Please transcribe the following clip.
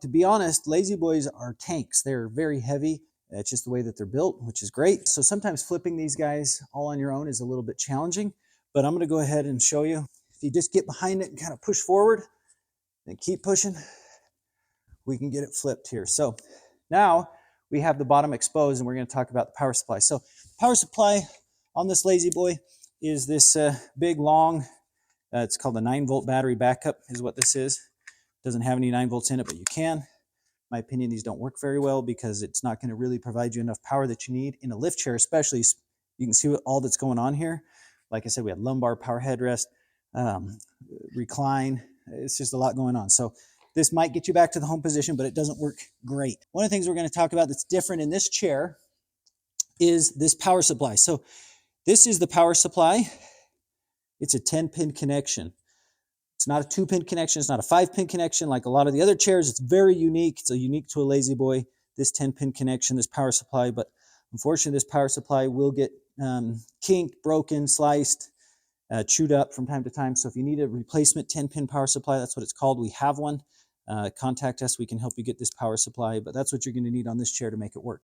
to be honest, La-z-boys are tanks. They're very heavy. It's just the way that they're built, which is great. So sometimes flipping these guys all on your own is a little bit challenging, but I'm gonna go ahead and show you. If you just get behind it and kind of push forward and keep pushing, we can get it flipped here. So now we have the bottom exposed and we're gonna talk about the power supply. So power supply on this La-z-boy is this big, long, it's called a 9-volt battery backup is what this is. Doesn't have any 9 volts in it, but you can. In my opinion, these don't work very well because it's not going to really provide you enough power that you need in a lift chair, especially. You can see all that's going on here. Like I said, we have lumbar, power headrest, recline. It's just a lot going on. So this might get you back to the home position, but it doesn't work great. One of the things we're going to talk about that's different in this chair is this power supply. So this is the power supply. It's a 10-pin connection. It's not a 2-pin connection. It's not a 5-pin connection like a lot of the other chairs. It's very unique. It's unique to a La-z-boy, this 10-pin connection, this power supply. But unfortunately, this power supply will get kinked, broken, sliced, chewed up from time to time. So if you need a replacement 10-pin power supply, that's what it's called. We have one. Contact us. We can help you get this power supply. But that's what you're going to need on this chair to make it work.